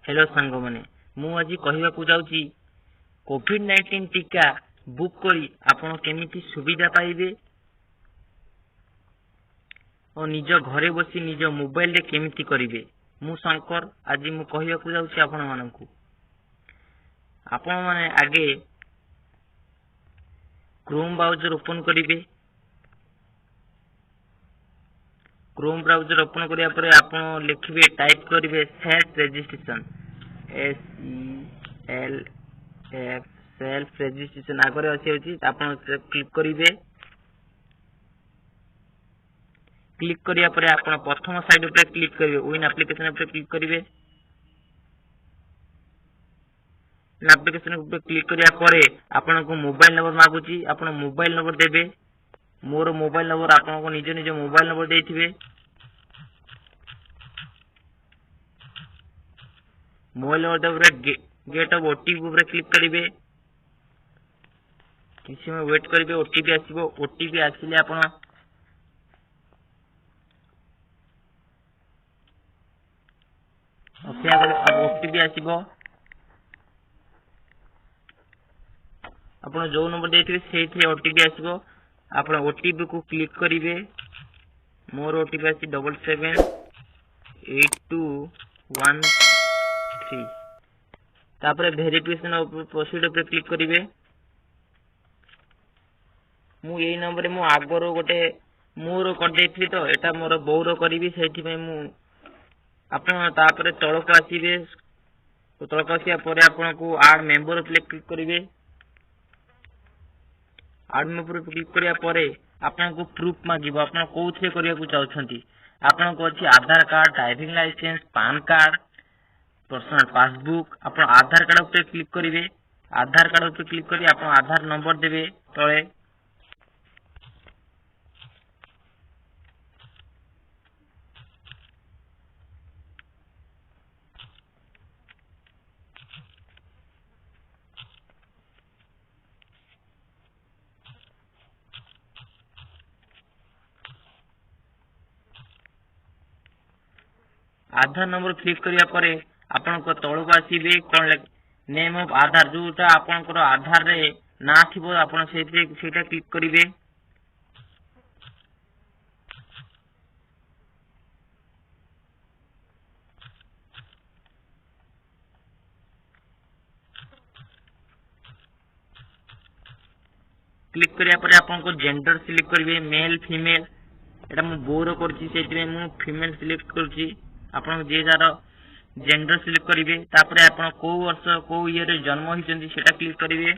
Hello सांग मैंने मु आज कहवाकू जाऊँगी कोविड-19 टीका बुक करी आपण केमिति सुविधा पाइबे और निज घरे बसी निज मोबाइल रे केमिति करिवे। मु शंकर आज मु कहवाकू जाऊँगी आपण मानकू आपण माने आगे क्रोम ब्राउजर ओपन करिवे। क्रोम ब्राउजर ओपन करिया परे आपण लिखिबे टाइप करिवे self registration SELF self registration आगे अच्छी होची आपण क्लिक करिवे। क्लिक करिया परे आपण प्रथम साइड ऊपर क्लिक करिवे विन एप्लीकेशन ऊपर क्लिक करिवे। एप्लीकेशन ऊपर क्लिक करिया परे आपण को मोबाइल नंबर मागुची आपण मोबाइल नंबर देबे। मोर मोबाइल नंबर आपण को निज निज मोबाइल नंबर देथिबे। मोबाइल नंबर देबे गेट ऑफ ओटीपी ऊपर क्लिक करिवे। किसी में वेट करिवे ओटीपी आसीबो। ओटीपी आसिले आपण अपेक्षा करे अब ओटीपी आसीबो। आपण जो नंबर देथिबे सेठी ओटीपी आसीबो। आपण ओटीपी को क्लिक करिवे। मोर ओटीपी आसी 778213 तापर वेरिफिकेशन प्रोसीड पे क्लिक करिवे। मु एई नंबर मु आगरो गोटे मोर करदेथि तो एटा मोर बौर करिवि सेठी में मु आपण तापर तळक आसीबे। तळक आसिया परे आपण को ऐड मेंबर पे क्लिक करिवे। ऐड मेंबर पे क्लिक करिया परे आपण को प्रूफ मागिबो आपण कोउथे करिया को चाहछंती। आपण को अछि Aadhaar card driving licence PAN card personal passbook. आपण आधार कार्ड पे क्लिक करिवे। आधार कार्ड पे क्लिक करी आपण आधार नंबर देबे तळे। आधार नंबर क्लिक करिया परे आपण को तळक आसीबे कोन नेम ऑफ आधार जोटा आपण को आधार रे ना थिबो आपण सेटा क्लिक करिवे। क्लिक करिया परे आपण को जेंडर सिलेक्ट करिवे मेल फीमेल। एटा मु बोर करछि सेति में मु फीमेल सिलेक्ट करछि। आपण जे जार जेंडर सिलेक्ट करिवे तापरे आपण को वर्ष को ईयर रे जन्म हिचंदी सेटा क्लिक करिवे।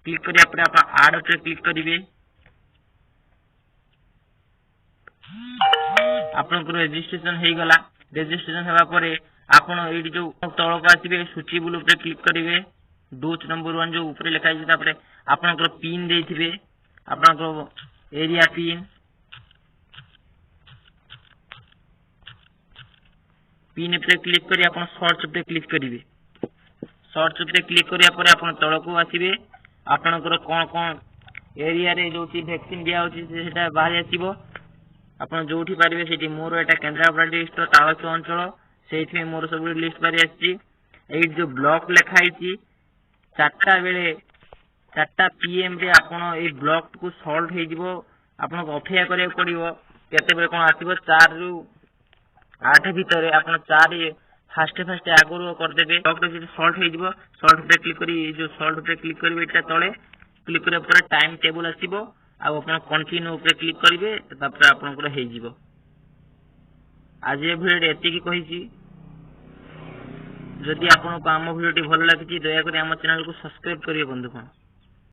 क्लिक करिया परे आपण ऐड पे क्लिक करिवे। आपण को रजिस्ट्रेशन हे गला। रजिस्ट्रेशन हेबा परे आपण एडी जो तळक आसीबे सूची बुल पे क्लिक करिवे। डोज नंबर 1 जो ऊपर लिखा है तापरे आपण को पिन देथिबे। आपण को एरिया पिन पे क्लिक करी आपण सर्च पे क्लिक करिवे। सर्च पे क्लिक करिया परे आपण तळको आसीबे। आपणकर कोन कोन एरिया रे जोटी वैक्सीन दिया होची सेटा बाहर आसीबो। आपण जोठी पारिबे सेठी मोर एटा केंद्रापड़ा डिस्ट्रिक्ट तालचो अंचल सेठी मोर सब लिस्ट बारी आसी। एई जो ब्लॉक लिखा हिची 4टा बेले 4टा पीएम रे आपण ए ब्लॉक को सॉल्व हे जिवो। आपण को अफेया करे पड़िवो केते बेले कोन आसीबो 4 रु 8 भीतर आपण 4 फास्ट आगुर कर देबे। ब्लॉक रे सॉल्व हे जिवो। सॉल्व पे क्लिक करी जो सॉल्व पे क्लिक करिवे एटा तळे क्लिक करे पर टाइम टेबल आसीबो। आ आपण कंटिन्यू पे क्लिक करिवे तापर आपण को हे जिवो। आज ए वीडियो एति की कहिची। जदि आपण को आम वीडियो भल लागिछि दया करी आम चैनल को सब्सक्राइब करिवे बंधुगण।